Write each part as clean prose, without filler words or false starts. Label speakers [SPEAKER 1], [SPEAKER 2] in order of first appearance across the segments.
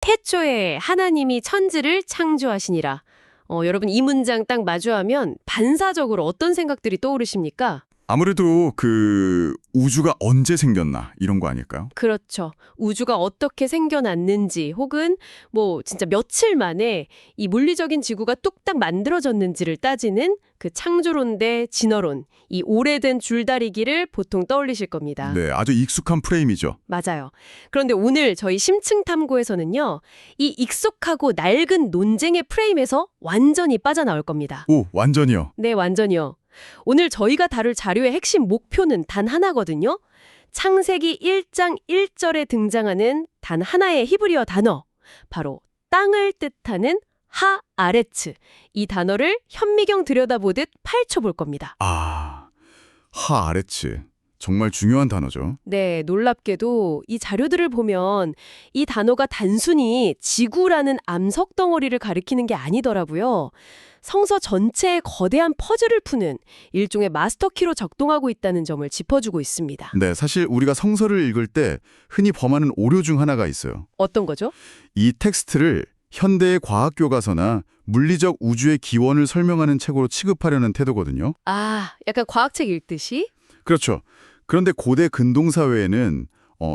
[SPEAKER 1] 태초에 하나님이 천지를 창조하시니라. 여러분 이 문장 딱 마주하면 반사적으로 어떤 생각들이 떠오르십니까?
[SPEAKER 2] 아무래도 우주가 언제 생겼나 이런 거 아닐까요?
[SPEAKER 1] 그렇죠. 우주가 어떻게 생겨났는지 혹은 뭐 진짜 며칠 만에 이 물리적인 지구가 뚝딱 만들어졌는지를 따지는 그 창조론 대 진화론, 이 오래된 줄다리기를 보통 떠올리실 겁니다.
[SPEAKER 2] 네, 아주 익숙한 프레임이죠.
[SPEAKER 1] 맞아요. 그런데 오늘 저희 심층탐구에서는요, 이 익숙하고 낡은 논쟁의 프레임에서 완전히 빠져나올 겁니다.
[SPEAKER 2] 오, 완전히요.
[SPEAKER 1] 네, 완전히요. 오늘 저희가 다룰 자료의 핵심 목표는 단 하나거든요. 창세기 1장 1절에 등장하는 단 하나의 히브리어 단어, 바로 땅을 뜻하는 하아레츠. 이 단어를 현미경 들여다보듯 파헤쳐 볼 겁니다.
[SPEAKER 2] 하아레츠. 정말 중요한 단어죠.
[SPEAKER 1] 네, 놀랍게도 이 자료들을 보면 이 단어가 단순히 지구라는 암석 덩어리를 가리키는 게 아니더라고요. 성서 전체의 거대한 퍼즐을 푸는 일종의 마스터키로 작동하고 있다는 점을 짚어주고 있습니다.
[SPEAKER 2] 네, 사실 우리가 성서를 읽을 때 흔히 범하는 오류 중 하나가 있어요.
[SPEAKER 1] 어떤 거죠?
[SPEAKER 2] 이 텍스트를 현대의 과학 교과서나 물리적 우주의 기원을 설명하는 책으로 취급하려는 태도거든요.
[SPEAKER 1] 약간 과학책 읽듯이?
[SPEAKER 2] 그렇죠. 그런데 고대 근동사회에는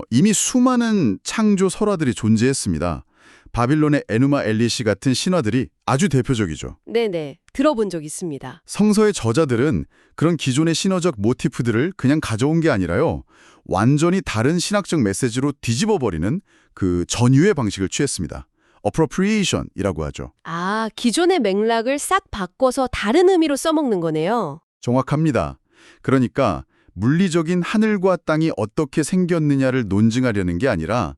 [SPEAKER 2] 이미 수많은 창조 설화들이 존재했습니다. 바빌론의 에누마 엘리시 같은 신화들이 아주 대표적이죠.
[SPEAKER 1] 네네, 들어본 적 있습니다.
[SPEAKER 2] 성서의 저자들은 그런 기존의 신화적 모티프들을 그냥 가져온 게 아니라요. 완전히 다른 신학적 메시지로 뒤집어버리는 그 전유의 방식을 취했습니다. appropriation이라고 하죠.
[SPEAKER 1] 기존의 맥락을 싹 바꿔서 다른 의미로 써먹는 거네요.
[SPEAKER 2] 정확합니다. 그러니까 물리적인 하늘과 땅이 어떻게 생겼느냐를 논증하려는 게 아니라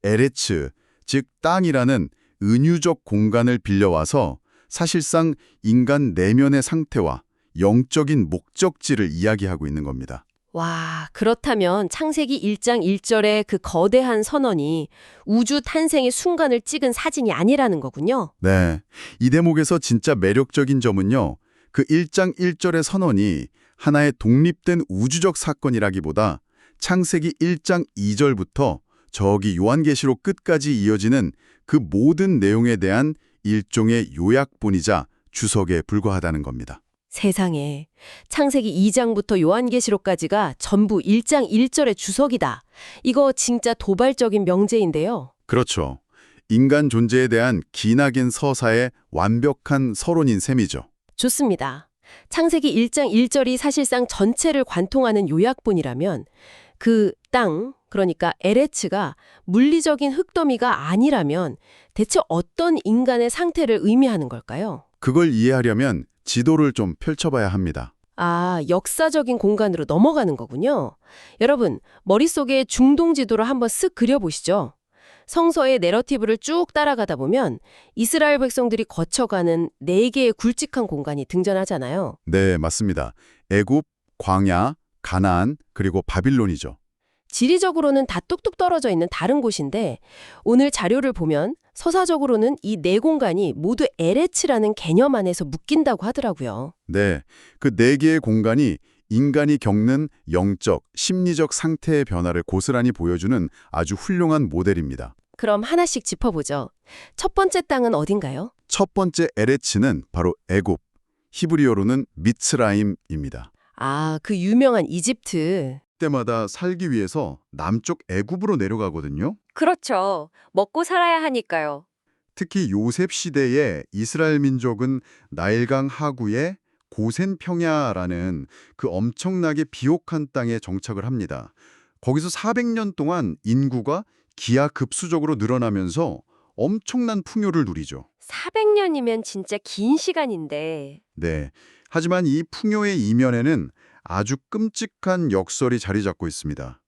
[SPEAKER 2] 에레츠, 즉 땅이라는 은유적 공간을 빌려와서 사실상 인간 내면의 상태와 영적인 목적지를 이야기하고 있는 겁니다.
[SPEAKER 1] 와, 그렇다면 창세기 1장 1절의 그 거대한 선언이 우주 탄생의 순간을 찍은 사진이 아니라는 거군요.
[SPEAKER 2] 네, 이 대목에서 진짜 매력적인 점은요. 그 1장 1절의 선언이 하나의 독립된 우주적 사건이라기보다 창세기 1장 2절부터 저기 요한계시록 끝까지 이어지는 그 모든 내용에 대한 일종의 요약본이자 주석에 불과하다는 겁니다.
[SPEAKER 1] 세상에, 창세기 2장부터 요한계시록까지가 전부 1장 1절의 주석이다. 이거 진짜 도발적인 명제인데요.
[SPEAKER 2] 그렇죠. 인간 존재에 대한 기나긴 서사의 완벽한 서론인 셈이죠.
[SPEAKER 1] 좋습니다. 창세기 1장 1절이 사실상 전체를 관통하는 요약본이라면 그 땅, 그러니까 에레츠가 물리적인 흙더미가 아니라면 대체 어떤 인간의 상태를 의미하는 걸까요?
[SPEAKER 2] 그걸 이해하려면 지도를 좀 펼쳐봐야 합니다.
[SPEAKER 1] 역사적인 공간으로 넘어가는 거군요. 여러분, 머릿속에 중동 지도를 한번 쓱 그려보시죠. 성서의 내러티브를 쭉 따라가다 보면 이스라엘 백성들이 거쳐가는 4개의 굵직한 공간이 등장하잖아요.
[SPEAKER 2] 네, 맞습니다. 애굽, 광야, 가나안, 그리고 바빌론이죠.
[SPEAKER 1] 지리적으로는 다 뚝뚝 떨어져 있는 다른 곳인데 오늘 자료를 보면 서사적으로는 이 4공간이 모두 에레츠라는 개념 안에서 묶인다고 하더라고요.
[SPEAKER 2] 네, 그 4개의 공간이 인간이 겪는 영적, 심리적 상태의 변화를 고스란히 보여주는 아주 훌륭한 모델입니다.
[SPEAKER 1] 그럼 하나씩 짚어보죠. 첫 번째 땅은 어딘가요?
[SPEAKER 2] 첫 번째 에레츠는 바로 애굽, 히브리어로는 미츠라임입니다.
[SPEAKER 1] 그 유명한 이집트.
[SPEAKER 2] 때마다 살기 위해서 남쪽 애굽으로 내려가거든요.
[SPEAKER 3] 그렇죠. 먹고 살아야 하니까요.
[SPEAKER 2] 특히 요셉 시대의 이스라엘 민족은 나일강 하구의 고센 평야라는 그 엄청나게 비옥한 땅에 정착을 합니다. 거기서 400년 동안 인구가 기하급수적으로 늘어나면서 엄청난 풍요를 누리죠.
[SPEAKER 3] 400년이면 진짜 긴 시간인데.
[SPEAKER 2] 네. 하지만 이 풍요의 이면에는 아주 끔찍한 역설이 자리 잡고 있습니다.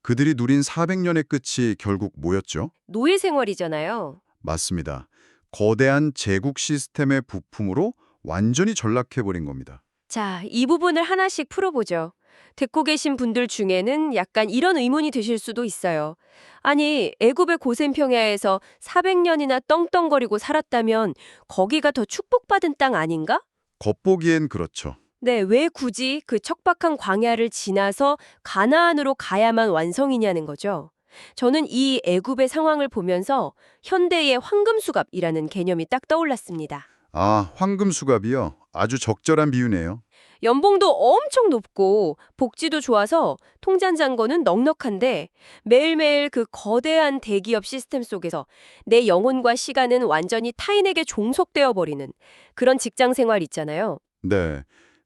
[SPEAKER 2] 그들이 누린 400년의 끝이 결국 뭐였죠?
[SPEAKER 3] 노예 생활이잖아요.
[SPEAKER 2] 맞습니다. 거대한 제국 시스템의 부품으로 완전히 전락해버린 겁니다.
[SPEAKER 3] 자, 이 부분을 하나씩 풀어보죠. 듣고 계신 분들 중에는 약간 이런 의문이 드실 수도 있어요. 아니, 애굽의 고센 평야에서 400년이나 떵떵거리고 살았다면 거기가 더 축복받은 땅 아닌가?
[SPEAKER 2] 겉보기엔 그렇죠.
[SPEAKER 3] 네, 왜 굳이 그 척박한 광야를 지나서 가나안으로 가야만 완성이냐는 거죠. 저는 이 애굽의 상황을 보면서 현대의 황금수갑이라는 개념이 딱 떠올랐습니다.
[SPEAKER 2] 아, 황금 수갑이요. 아주 적절한 비유네요.
[SPEAKER 3] 연봉도 엄청 높고 복지도 좋아서 통장잔고는 넉넉한데 매일매일 그 거대한 대기업 시스템 속에서 내 영혼과 시간은 완전히 타인에게 종속되어 버리는 그런 직장 생활 있잖아요.
[SPEAKER 2] 네.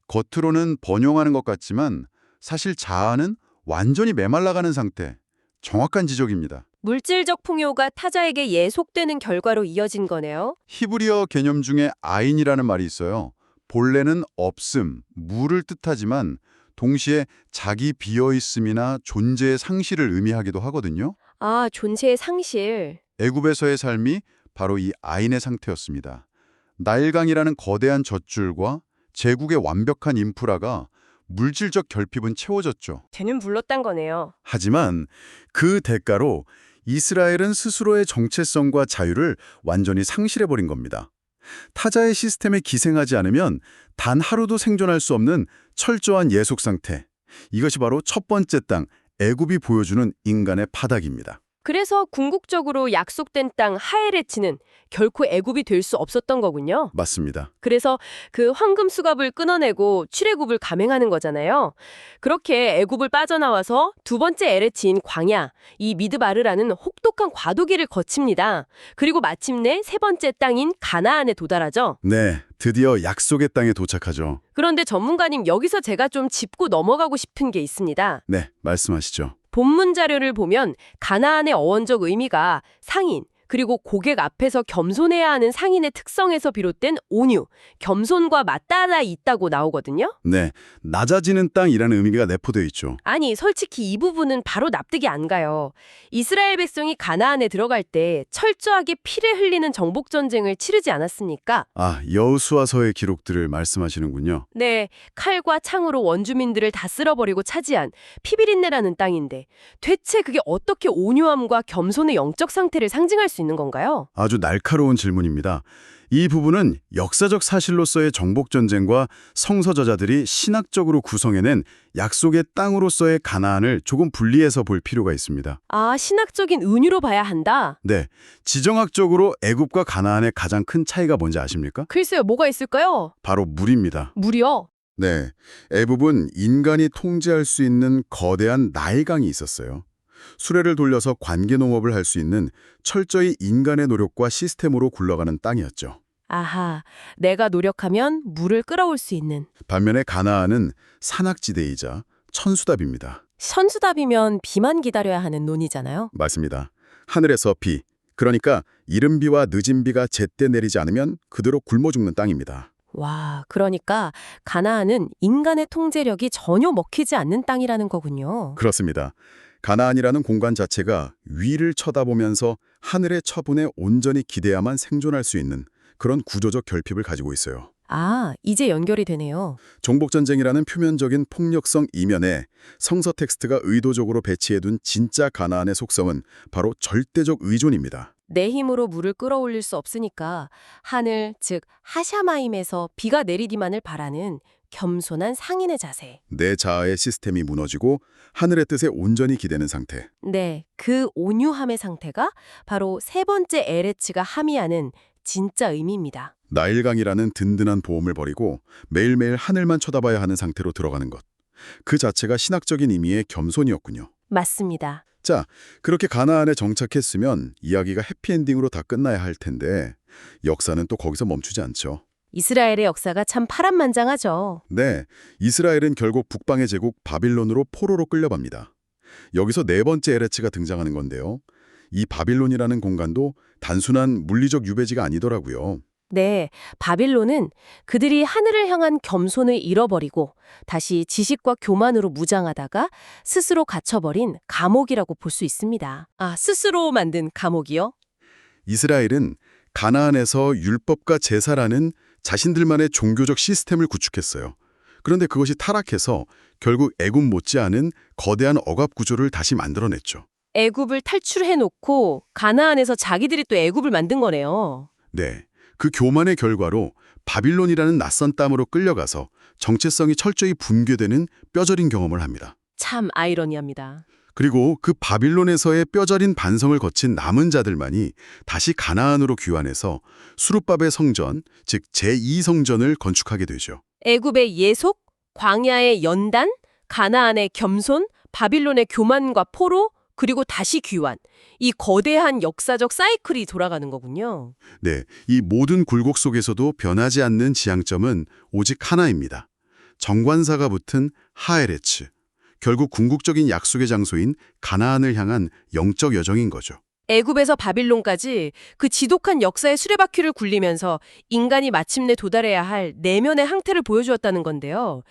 [SPEAKER 2] 겉으로는 번영하는 것 같지만 사실 자아는 완전히 메말라가는 상태. 정확한 지적입니다.
[SPEAKER 3] 물질적 풍요가 타자에게 예속되는 결과로 이어진 거네요.
[SPEAKER 2] 히브리어 개념 중에 아인이라는 말이 있어요. 본래는 없음, 무를 뜻하지만 동시에 자기 비어있음이나 존재의 상실을 의미하기도 하거든요.
[SPEAKER 3] 아, 존재의 상실.
[SPEAKER 2] 애굽에서의 삶이 바로 이 아인의 상태였습니다. 나일강이라는 거대한 젖줄과 제국의 완벽한 인프라가 물질적 결핍은 채워졌죠.
[SPEAKER 3] 쟤는 불렀단 거네요.
[SPEAKER 2] 하지만 그 대가로 이스라엘은 스스로의 정체성과 자유를 완전히 상실해버린 겁니다. 타자의 시스템에 기생하지 않으면 단 하루도 생존할 수 없는 철저한 예속 상태. 이것이 바로 첫 번째 땅, 애굽이 보여주는 인간의 파닥입니다.
[SPEAKER 3] 그래서 궁극적으로 약속된 땅 하에레츠는 결코 애굽이 될 수 없었던 거군요.
[SPEAKER 2] 맞습니다.
[SPEAKER 3] 그래서 그 황금 수갑을 끊어내고 출애굽을 감행하는 거잖아요. 그렇게 애굽을 빠져나와서 두 번째 에레치인 광야, 이 미드바르라는 혹독한 과도기를 거칩니다. 그리고 마침내 세 번째 땅인 가나안에 도달하죠.
[SPEAKER 2] 네, 드디어 약속의 땅에 도착하죠.
[SPEAKER 3] 그런데 전문가님, 여기서 제가 좀 짚고 넘어가고 싶은 게 있습니다.
[SPEAKER 2] 네, 말씀하시죠.
[SPEAKER 3] 본문 자료를 보면 가나안의 어원적 의미가 상인, 그리고 고객 앞에서 겸손해야 하는 상인의 특성에서 비롯된 온유, 겸손과 맞닿아 있다고 나오거든요.
[SPEAKER 2] 네, 낮아지는 땅이라는 의미가 내포되어 있죠.
[SPEAKER 3] 아니, 솔직히 이 부분은 바로 납득이 안 가요. 이스라엘 백성이 가나안에 들어갈 때 철저하게 피를 흘리는 정복 전쟁을 치르지 않았습니까?
[SPEAKER 2] 아, 여호수아서의 기록들을 말씀하시는군요.
[SPEAKER 3] 네, 칼과 창으로 원주민들을 다 쓸어버리고 차지한 피비린내라는 땅인데 대체 그게 어떻게 온유함과 겸손의 영적 상태를 상징할 수 있는 건가요?
[SPEAKER 2] 아주 날카로운 질문입니다. 이 부분은 역사적 사실로서의 정복전쟁과 성서저자들이 신학적으로 구성해낸 약속의 땅으로서의 가나안을 조금 분리해서 볼 필요가 있습니다.
[SPEAKER 3] 아, 신학적인 은유로 봐야 한다?
[SPEAKER 2] 네, 지정학적으로 애굽과 가나안의 가장 큰 차이가 뭔지 아십니까?
[SPEAKER 3] 글쎄요, 뭐가 있을까요?
[SPEAKER 2] 바로 물입니다.
[SPEAKER 3] 물이요?
[SPEAKER 2] 네, 애굽은 인간이 통제할 수 있는 거대한 나일강이 있었어요. 수레를 돌려서 관계농업을 할 수 있는 철저히 인간의 노력과 시스템으로 굴러가는 땅이었죠.
[SPEAKER 3] 아하, 내가 노력하면 물을 끌어올 수 있는.
[SPEAKER 2] 반면에 가나안은 산악지대이자 천수답입니다.
[SPEAKER 3] 선수답이면 비만 기다려야 하는 논이잖아요.
[SPEAKER 2] 맞습니다. 하늘에서 비, 그러니까 이른 비와 늦은 비가 제때 내리지 않으면 그대로 굶어 죽는 땅입니다.
[SPEAKER 3] 와, 그러니까 가나안은 인간의 통제력이 전혀 먹히지 않는 땅이라는 거군요.
[SPEAKER 2] 그렇습니다. 가나안이라는 공간 자체가 위를 쳐다보면서 하늘의 처분에 온전히 기대야만 생존할 수 있는 그런 구조적 결핍을 가지고 있어요.
[SPEAKER 3] 아, 이제 연결이 되네요.
[SPEAKER 2] 정복전쟁이라는 표면적인 폭력성 이면에 성서 텍스트가 의도적으로 배치해둔 진짜 가나안의 속성은 바로 절대적 의존입니다.
[SPEAKER 3] 내 힘으로 물을 끌어올릴 수 없으니까 하늘, 즉 하샤마임에서 비가 내리기만을 바라는 겸손한 상인의 자세.
[SPEAKER 2] 내 자아의 시스템이 무너지고 하늘의 뜻에 온전히 기대는 상태.
[SPEAKER 3] 네, 그 온유함의 상태가 바로 세 번째 에레츠가 함의하는 진짜 의미입니다.
[SPEAKER 2] 나일강이라는 든든한 보험을 버리고 매일매일 하늘만 쳐다봐야 하는 상태로 들어가는 것. 그 자체가 신학적인 의미의 겸손이었군요.
[SPEAKER 3] 맞습니다.
[SPEAKER 2] 자, 그렇게 가나안에 정착했으면 이야기가 해피엔딩으로 다 끝나야 할 텐데 역사는 또 거기서 멈추지 않죠.
[SPEAKER 3] 이스라엘의 역사가 참 파란만장하죠.
[SPEAKER 2] 네, 이스라엘은 결국 북방의 제국 바빌론으로 포로로 끌려갑니다. 여기서 네 번째 에레츠가 등장하는 건데요. 이 바빌론이라는 공간도 단순한 물리적 유배지가 아니더라고요.
[SPEAKER 3] 네, 바빌론은 그들이 하늘을 향한 겸손을 잃어버리고 다시 지식과 교만으로 무장하다가 스스로 갇혀버린 감옥이라고 볼 수 있습니다. 아, 스스로 만든 감옥이요?
[SPEAKER 2] 이스라엘은 가나안에서 율법과 제사라는 자신들만의 종교적 시스템을 구축했어요. 그런데 그것이 타락해서 결국 애굽 못지않은 거대한 억압 구조를 다시 만들어냈죠.
[SPEAKER 3] 애굽을 탈출해놓고 가나안에서 자기들이 또 애굽을 만든 거네요.
[SPEAKER 2] 네, 그 교만의 결과로 바빌론이라는 낯선 땅으로 끌려가서 정체성이 철저히 붕괴되는 뼈저린 경험을 합니다.
[SPEAKER 3] 참 아이러니합니다.
[SPEAKER 2] 그리고 그 바빌론에서의 뼈저린 반성을 거친 남은 자들만이 다시 가나안으로 귀환해서 수룹밥의 성전, 즉 제2성전을 건축하게 되죠.
[SPEAKER 1] 애굽의 예속, 광야의 연단, 가나안의 겸손, 바빌론의 교만과 포로, 그리고 다시 귀환. 이 거대한 역사적 사이클이 돌아가는 거군요.
[SPEAKER 2] 네, 이 모든 굴곡 속에서도 변하지 않는 지향점은 오직 하나입니다. 정관사가 붙은 하에레츠. 결국 궁극적인 약속의 장소인 가나안을 향한 영적 여정인 거죠.
[SPEAKER 1] 애굽에서 바빌론까지 그 지독한 역사의 수레바퀴를 굴리면서 인간이 마침내 도달해야 할 내면의 항태를 보여주었다는 건데요.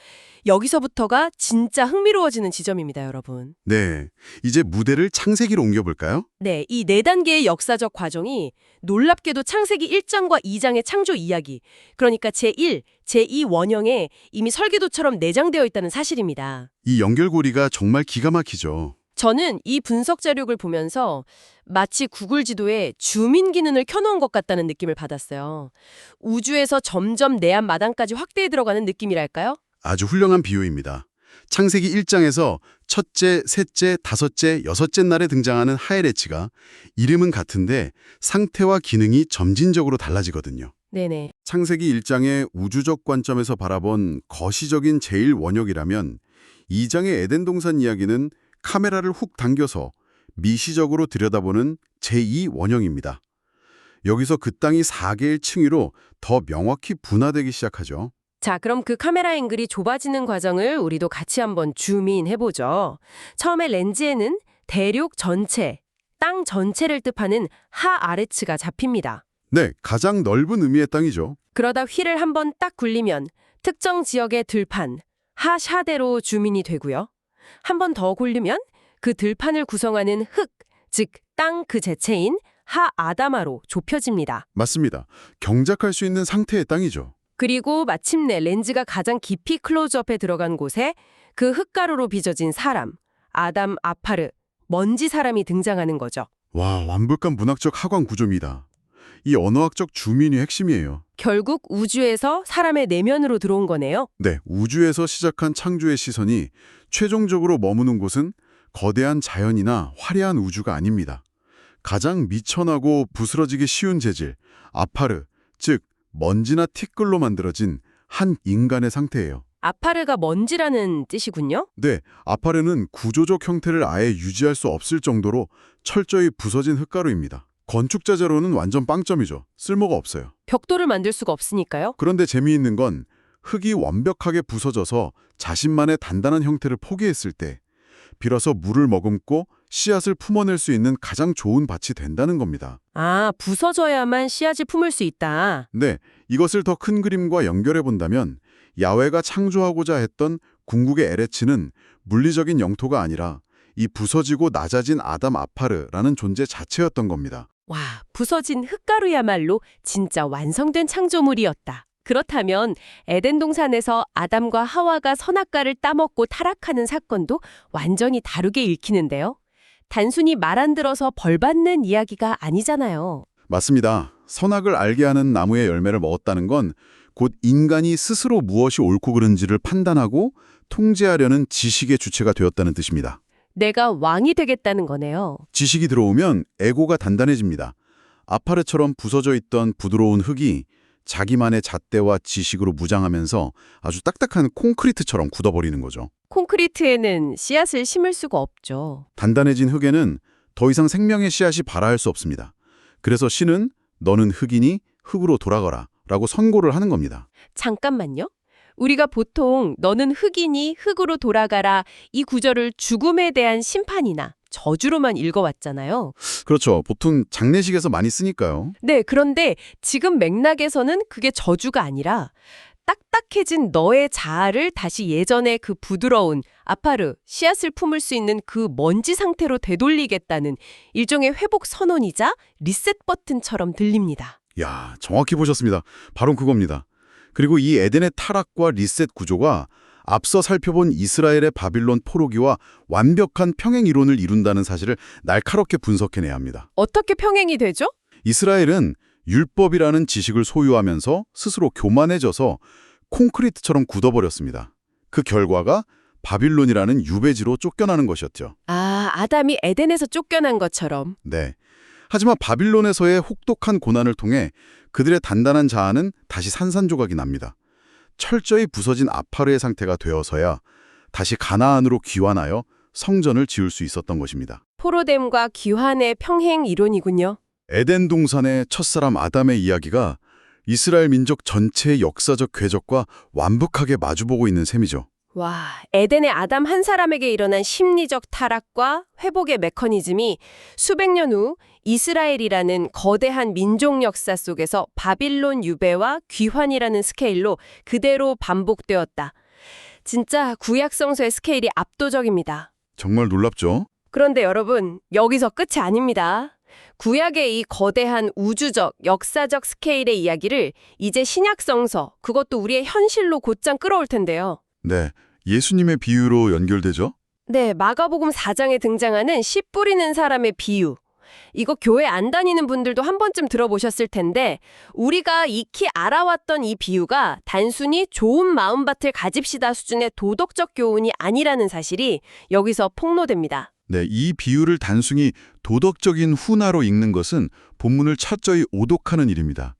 [SPEAKER 1] 여기서부터가 진짜 흥미로워지는 지점입니다, 여러분.
[SPEAKER 2] 네, 이제 무대를 창세기로 옮겨볼까요?
[SPEAKER 1] 네, 이 4단계의 역사적 과정이 놀랍게도 창세기 1장과 2장의 창조 이야기, 그러니까 제1, 제2 원형에 이미 설계도처럼 내장되어 있다는 사실입니다.
[SPEAKER 2] 이 연결고리가 정말 기가 막히죠.
[SPEAKER 1] 저는 이 분석 자료를 보면서 마치 구글 지도에 주민 기능을 켜놓은 것 같다는 느낌을 받았어요. 우주에서 점점 내안 마당까지 확대해 들어가는 느낌이랄까요?
[SPEAKER 2] 아주 훌륭한 비유입니다. 창세기 1장에서 첫째, 셋째, 다섯째, 여섯째 날에 등장하는 하에레츠가 이름은 같은데 상태와 기능이 점진적으로 달라지거든요.
[SPEAKER 1] 네네.
[SPEAKER 2] 창세기 1장의 우주적 관점에서 바라본 거시적인 제1원역이라면 2장의 에덴 동산 이야기는 카메라를 훅 당겨서 미시적으로 들여다보는 제2원형입니다. 여기서 그 땅이 4개의 층위로 더 명확히 분화되기 시작하죠.
[SPEAKER 1] 자, 그럼 그 카메라 앵글이 좁아지는 과정을 우리도 같이 한번 줌인 해보죠. 처음에 렌즈에는 대륙 전체, 땅 전체를 뜻하는 하아레츠가 잡힙니다.
[SPEAKER 2] 네, 가장 넓은 의미의 땅이죠.
[SPEAKER 1] 그러다 휠을 한번 딱 굴리면 특정 지역의 들판, 하샤대로 줌인이 되고요. 한 번 더 굴리면 그 들판을 구성하는 흙, 즉 땅 그 자체인 하아다마로 좁혀집니다.
[SPEAKER 2] 맞습니다. 경작할 수 있는 상태의 땅이죠.
[SPEAKER 1] 그리고 마침내 렌즈가 가장 깊이 클로즈업에 들어간 곳에 그 흙가루로 빚어진 사람, 아담 아파르, 먼지 사람이 등장하는 거죠.
[SPEAKER 2] 와, 완벽한 문학적 하관 구조입니다. 이 언어학적 주민이 핵심이에요.
[SPEAKER 1] 결국 우주에서 사람의 내면으로 들어온 거네요.
[SPEAKER 2] 네, 우주에서 시작한 창조의 시선이 최종적으로 머무는 곳은 거대한 자연이나 화려한 우주가 아닙니다. 가장 미천하고 부스러지기 쉬운 재질, 아파르, 즉 먼지나 티끌로 만들어진 한 인간의 상태예요.
[SPEAKER 1] 아파르가 먼지라는 뜻이군요.
[SPEAKER 2] 네, 아파르는 구조적 형태를 아예 유지할 수 없을 정도로 철저히 부서진 흙가루입니다. 건축자재로는 완전 빵점이죠. 쓸모가 없어요.
[SPEAKER 1] 벽돌을 만들 수가 없으니까요.
[SPEAKER 2] 그런데 재미있는 건 흙이 완벽하게 부서져서 자신만의 단단한 형태를 포기했을 때 비로소 물을 머금고 씨앗을 품어낼 수 있는 가장 좋은 밭이 된다는 겁니다.
[SPEAKER 1] 아, 부서져야만 씨앗을 품을 수 있다.
[SPEAKER 2] 네, 이것을 더 큰 그림과 연결해 본다면 야훼가 창조하고자 했던 궁극의 에레츠는 물리적인 영토가 아니라 이 부서지고 낮아진 아담 아파르라는 존재 자체였던 겁니다.
[SPEAKER 1] 와, 부서진 흙가루야말로 진짜 완성된 창조물이었다. 그렇다면 에덴 동산에서 아담과 하와가 선악과를 따먹고 타락하는 사건도 완전히 다르게 읽히는데요. 단순히 말 안 들어서 벌 받는 이야기가 아니잖아요.
[SPEAKER 2] 맞습니다. 선악을 알게 하는 나무의 열매를 먹었다는 건 곧 인간이 스스로 무엇이 옳고 그른지를 판단하고 통제하려는 지식의 주체가 되었다는 뜻입니다.
[SPEAKER 1] 내가 왕이 되겠다는 거네요.
[SPEAKER 2] 지식이 들어오면 에고가 단단해집니다. 아파르처럼 부서져 있던 부드러운 흙이 자기만의 잣대와 지식으로 무장하면서 아주 딱딱한 콘크리트처럼 굳어버리는 거죠.
[SPEAKER 1] 콘크리트에는 씨앗을 심을 수가 없죠.
[SPEAKER 2] 단단해진 흙에는 더 이상 생명의 씨앗이 발아할 수 없습니다. 그래서 신은 너는 흙이니 흙으로 돌아가라 라고 선고를 하는 겁니다.
[SPEAKER 1] 잠깐만요. 우리가 보통 너는 흙이니 흙으로 돌아가라 이 구절을 죽음에 대한 심판이나 저주로만 읽어왔잖아요.
[SPEAKER 2] 그렇죠. 보통 장례식에서 많이 쓰니까요.
[SPEAKER 1] 네, 그런데 지금 맥락에서는 그게 저주가 아니라 딱딱해진 너의 자아를 다시 예전의 그 부드러운 아파르, 씨앗을 품을 수 있는 그 먼지 상태로 되돌리겠다는 일종의 회복 선언이자 리셋 버튼처럼 들립니다.
[SPEAKER 2] 야, 정확히 보셨습니다. 바로 그겁니다. 그리고 이 에덴의 타락과 리셋 구조가 앞서 살펴본 이스라엘의 바빌론 포로기와 완벽한 평행 이론을 이룬다는 사실을 날카롭게 분석해내야 합니다.
[SPEAKER 1] 어떻게 평행이 되죠?
[SPEAKER 2] 이스라엘은 율법이라는 지식을 소유하면서 스스로 교만해져서 콘크리트처럼 굳어버렸습니다. 그 결과가 바빌론이라는 유배지로 쫓겨나는 것이었죠.
[SPEAKER 1] 아, 아담이 에덴에서 쫓겨난 것처럼.
[SPEAKER 2] 네. 하지만 바빌론에서의 혹독한 고난을 통해 그들의 단단한 자아는 다시 산산조각이 납니다. 철저히 부서진 아파르의 상태가 되어서야 다시 가나안으로 귀환하여 성전을 지을 수 있었던 것입니다.
[SPEAKER 1] 포로됨과 귀환의 평행 이론이군요.
[SPEAKER 2] 에덴 동산의 첫사람 아담의 이야기가 이스라엘 민족 전체의 역사적 궤적과 완벽하게 마주보고 있는 셈이죠.
[SPEAKER 1] 와, 에덴의 아담 한 사람에게 일어난 심리적 타락과 회복의 메커니즘이 수백 년 후 이스라엘이라는 거대한 민족 역사 속에서 바빌론 유배와 귀환이라는 스케일로 그대로 반복되었다. 진짜 구약 성서의 스케일이 압도적입니다.
[SPEAKER 2] 정말 놀랍죠?
[SPEAKER 1] 그런데 여러분, 여기서 끝이 아닙니다. 구약의 이 거대한 우주적, 역사적 스케일의 이야기를 이제 신약 성서, 그것도 우리의 현실로 곧장 끌어올 텐데요.
[SPEAKER 2] 네, 예수님의 비유로 연결되죠?
[SPEAKER 1] 네, 마가복음 4장에 등장하는 씨 뿌리는 사람의 비유. 이거 교회 안 다니는 분들도 한 번쯤 들어보셨을 텐데 우리가 익히 알아왔던 이 비유가 단순히 좋은 마음밭을 가집시다 수준의 도덕적 교훈이 아니라는 사실이 여기서 폭로됩니다.
[SPEAKER 2] 네, 이 비유를 단순히 도덕적인 훈화로 읽는 것은 본문을 철저히 오독하는 일입니다.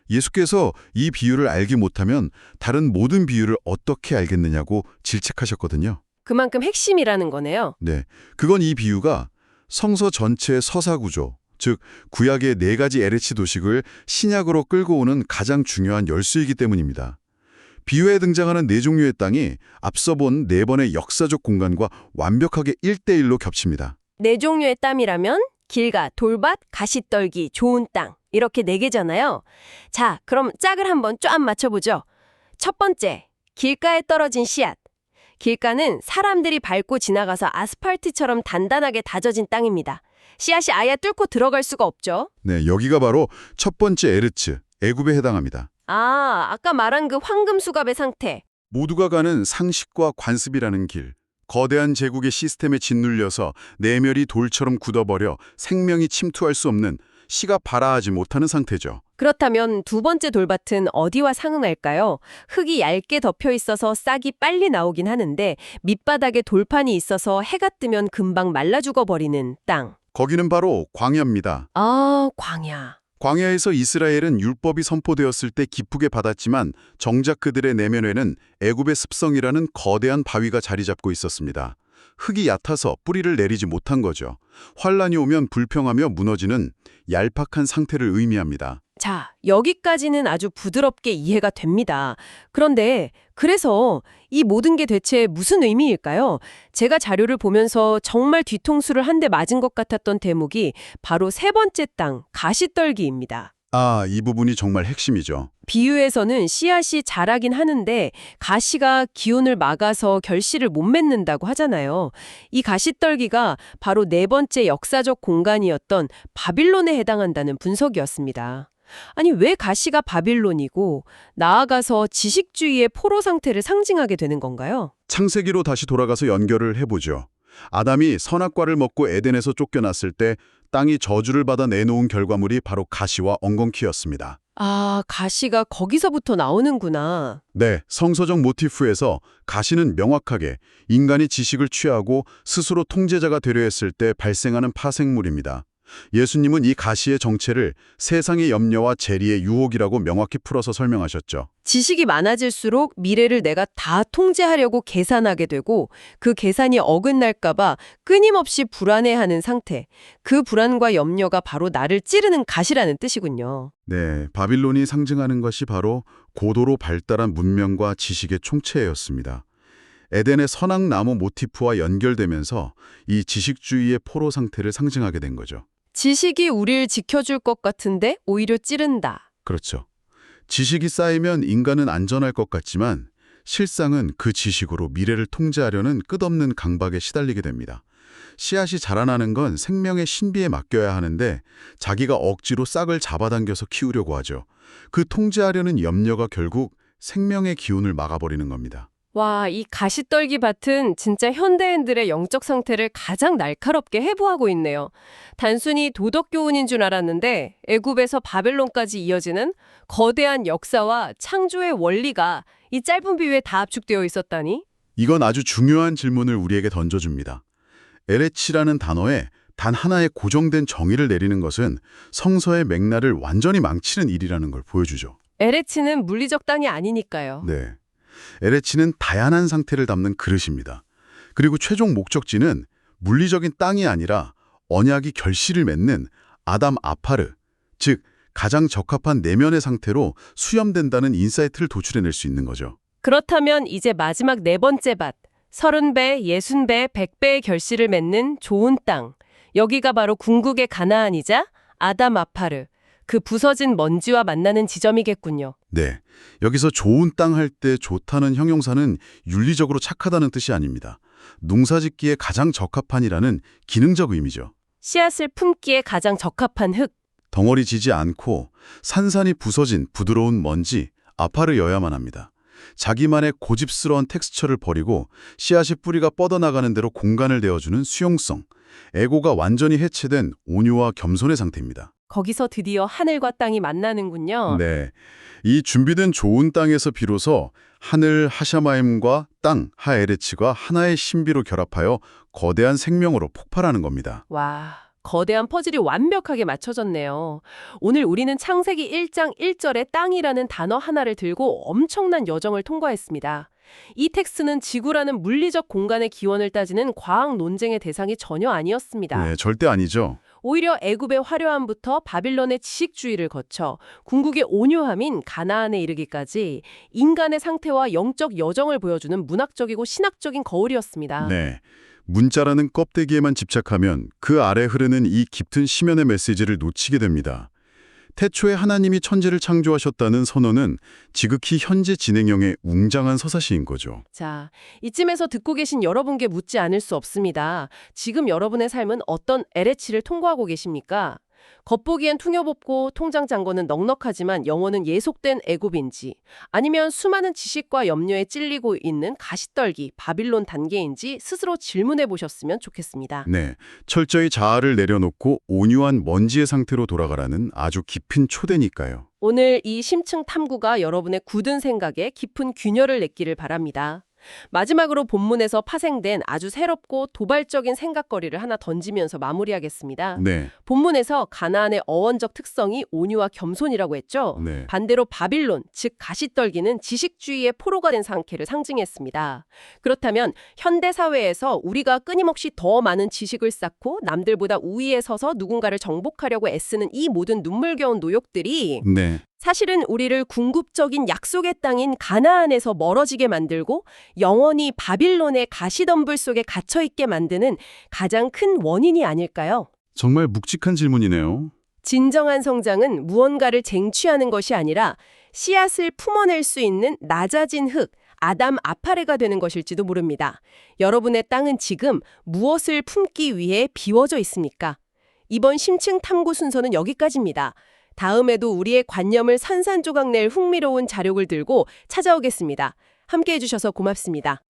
[SPEAKER 2] 예수께서 이 비유를 알지 못하면 다른 모든 비유를 어떻게 알겠느냐고 질책하셨거든요.
[SPEAKER 1] 그만큼 핵심이라는 거네요.
[SPEAKER 2] 네, 그건 이 비유가 성서 전체의 서사구조, 즉 구약의 4가지 에레치 도식을 신약으로 끌고 오는 가장 중요한 열쇠이기 때문입니다. 비유에 등장하는 4종류의 땅이 앞서 본 4번의 역사적 공간과 완벽하게 1대1로 겹칩니다.
[SPEAKER 1] 4종류의 땀이라면 길가, 돌밭, 가시떨기, 좋은 땅 이렇게 4개잖아요. 자, 그럼 짝을 한번 쫙 맞춰보죠. 첫 번째, 길가에 떨어진 씨앗. 길가는 사람들이 밟고 지나가서 아스팔트처럼 단단하게 다져진 땅입니다. 씨앗이 아예 뚫고 들어갈 수가 없죠.
[SPEAKER 2] 네, 여기가 바로 첫 번째 에르츠, 애굽에 해당합니다.
[SPEAKER 1] 아, 아까 말한 그 황금 수갑의 상태.
[SPEAKER 2] 모두가 가는 상식과 관습이라는 길. 거대한 제국의 시스템에 짓눌려서 내멸이 돌처럼 굳어버려 생명이 침투할 수 없는 씨가 발아하지 못하는 상태죠.
[SPEAKER 1] 그렇다면 두 번째 돌밭은 어디와 상응할까요? 흙이 얇게 덮여 있어서 싹이 빨리 나오긴 하는데 밑바닥에 돌판이 있어서 해가 뜨면 금방 말라 죽어버리는 땅.
[SPEAKER 2] 거기는 바로 광야입니다.
[SPEAKER 1] 아, 광야.
[SPEAKER 2] 광야에서 이스라엘은 율법이 선포되었을 때 기쁘게 받았지만 정작 그들의 내면에는 애굽의 습성이라는 거대한 바위가 자리 잡고 있었습니다. 흙이 얕아서 뿌리를 내리지 못한 거죠. 환란이 오면 불평하며 무너지는 얄팍한 상태를 의미합니다.
[SPEAKER 1] 자, 여기까지는 아주 부드럽게 이해가 됩니다. 그런데 그래서 이 모든 게 대체 무슨 의미일까요? 제가 자료를 보면서 정말 뒤통수를 한 대 맞은 것 같았던 대목이 바로 세 번째 땅, 가시떨기입니다.
[SPEAKER 2] 아, 이 부분이 정말 핵심이죠.
[SPEAKER 1] 비유에서는 씨앗이 자라긴 하는데 가시가 기온을 막아서 결실을 못 맺는다고 하잖아요. 이 가시떨기가 바로 네 번째 역사적 공간이었던 바빌론에 해당한다는 분석이었습니다. 아니, 왜 가시가 바빌론이고 나아가서 지식주의의 포로 상태를 상징하게 되는 건가요?
[SPEAKER 2] 창세기로 다시 돌아가서 연결을 해보죠. 아담이 선악과를 먹고 에덴에서 쫓겨났을 때 땅이 저주를 받아 내놓은 결과물이 바로 가시와 엉겅퀴였습니다.
[SPEAKER 1] 아, 가시가 거기서부터 나오는구나.
[SPEAKER 2] 네, 성서적 모티프에서 가시는 명확하게 인간이 지식을 취하고 스스로 통제자가 되려 했을 때 발생하는 파생물입니다. 예수님은 이 가시의 정체를 세상의 염려와 재리의 유혹이라고 명확히 풀어서 설명하셨죠.
[SPEAKER 1] 지식이 많아질수록 미래를 내가 다 통제하려고 계산하게 되고 그 계산이 어긋날까 봐 끊임없이 불안해하는 상태. 그 불안과 염려가 바로 나를 찌르는 가시라는 뜻이군요.
[SPEAKER 2] 네, 바빌론이 상징하는 것이 바로 고도로 발달한 문명과 지식의 총체였습니다. 에덴의 선악나무 모티프와 연결되면서 이 지식주의의 포로 상태를 상징하게 된 거죠.
[SPEAKER 1] 지식이 우릴 지켜줄 것 같은데 오히려 찌른다.
[SPEAKER 2] 그렇죠. 지식이 쌓이면 인간은 안전할 것 같지만 실상은 그 지식으로 미래를 통제하려는 끝없는 강박에 시달리게 됩니다. 씨앗이 자라나는 건 생명의 신비에 맡겨야 하는데 자기가 억지로 싹을 잡아당겨서 키우려고 하죠. 그 통제하려는 염려가 결국 생명의 기운을 막아버리는 겁니다.
[SPEAKER 1] 와, 이 가시떨기 밭은 진짜 현대인들의 영적 상태를 가장 날카롭게 해부하고 있네요. 단순히 도덕 교훈인 줄 알았는데 애굽에서 바벨론까지 이어지는 거대한 역사와 창조의 원리가 이 짧은 비유에 다 압축되어 있었다니?
[SPEAKER 2] 이건 아주 중요한 질문을 우리에게 던져줍니다. 에레치라는 단어에 단 하나의 고정된 정의를 내리는 것은 성서의 맥락을 완전히 망치는 일이라는 걸 보여주죠.
[SPEAKER 1] 에레치는 물리적 땅이 아니니까요.
[SPEAKER 2] 네. 에레치는 다양한 상태를 담는 그릇입니다. 그리고 최종 목적지는 물리적인 땅이 아니라 언약이 결실을 맺는 아담 아파르, 즉 가장 적합한 내면의 상태로 수렴된다는 인사이트를 도출해낼 수 있는 거죠.
[SPEAKER 1] 그렇다면 이제 마지막 네 번째 밭, 30배, 60배, 100배의 결실을 맺는 좋은 땅. 여기가 바로 궁극의 가나안이자 아담 아파르, 그 부서진 먼지와 만나는 지점이겠군요.
[SPEAKER 2] 네. 여기서 좋은 땅 할 때 좋다는 형용사는 윤리적으로 착하다는 뜻이 아닙니다. 농사짓기에 가장 적합한이라는 기능적 의미죠.
[SPEAKER 1] 씨앗을 품기에 가장 적합한 흙.
[SPEAKER 2] 덩어리 지지 않고 산산이 부서진 부드러운 먼지, 아파르여야만 합니다. 자기만의 고집스러운 텍스처를 버리고 씨앗이 뿌리가 뻗어나가는 대로 공간을 내어주는 수용성, 에고가 완전히 해체된 온유와 겸손의 상태입니다.
[SPEAKER 1] 거기서 드디어 하늘과 땅이 만나는군요.
[SPEAKER 2] 네, 이 준비된 좋은 땅에서 비로소 하늘 하샤마임과 땅 하에레치가 하나의 신비로 결합하여 거대한 생명으로 폭발하는 겁니다.
[SPEAKER 1] 와, 거대한 퍼즐이 완벽하게 맞춰졌네요. 오늘 우리는 창세기 1장 1절에 땅이라는 단어 하나를 들고 엄청난 여정을 통과했습니다. 이 텍스트는 지구라는 물리적 공간의 기원을 따지는 과학 논쟁의 대상이 전혀 아니었습니다.
[SPEAKER 2] 네, 절대 아니죠.
[SPEAKER 1] 오히려 애굽의 화려함부터 바빌론의 지식주의를 거쳐 궁극의 온유함인 가나안에 이르기까지 인간의 상태와 영적 여정을 보여주는 문학적이고 신학적인 거울이었습니다.
[SPEAKER 2] 네, 문자라는 껍데기에만 집착하면 그 아래 흐르는 이 깊은 심연의 메시지를 놓치게 됩니다. 태초에 하나님이 천지를 창조하셨다는 선언은 지극히 현재 진행형의 웅장한 서사시인 거죠.
[SPEAKER 1] 자, 이쯤에서 듣고 계신 여러분께 묻지 않을 수 없습니다. 지금 여러분의 삶은 어떤 LH를 통과하고 계십니까? 겉보기엔 퉁여벗고 통장 잔고는 넉넉하지만 영혼은 예속된 애굽인지, 아니면 수많은 지식과 염려에 찔리고 있는 가시떨기 바빌론 단계인지 스스로 질문해 보셨으면 좋겠습니다.
[SPEAKER 2] 네, 철저히 자아를 내려놓고 온유한 먼지의 상태로 돌아가라는 아주 깊은 초대니까요.
[SPEAKER 1] 오늘 이 심층 탐구가 여러분의 굳은 생각에 깊은 균열을 냈기를 바랍니다. 마지막으로 본문에서 파생된 아주 새롭고 도발적인 생각거리를 하나 던지면서 마무리하겠습니다.
[SPEAKER 2] 네,
[SPEAKER 1] 본문에서 가나안의 어원적 특성이 온유와 겸손이라고 했죠.
[SPEAKER 2] 네.
[SPEAKER 1] 반대로 바빌론, 즉 가시떨기는 지식주의의 포로가 된 상태를 상징했습니다. 그렇다면 현대 사회에서 우리가 끊임없이 더 많은 지식을 쌓고 남들보다 우위에 서서 누군가를 정복하려고 애쓰는 이 모든 눈물겨운 노역들이
[SPEAKER 2] 네.
[SPEAKER 1] 사실은 우리를 궁극적인 약속의 땅인 가나안에서 멀어지게 만들고 영원히 바빌론의 가시덤불 속에 갇혀있게 만드는 가장 큰 원인이 아닐까요?
[SPEAKER 2] 정말 묵직한 질문이네요.
[SPEAKER 1] 진정한 성장은 무언가를 쟁취하는 것이 아니라 씨앗을 품어낼 수 있는 낮아진 흙, 아담 아파레가 되는 것일지도 모릅니다. 여러분의 땅은 지금 무엇을 품기 위해 비워져 있습니까? 이번 심층 탐구 순서는 여기까지입니다. 다음에도 우리의 관념을 산산조각 낼 흥미로운 자료를 들고 찾아오겠습니다. 함께해 주셔서 고맙습니다.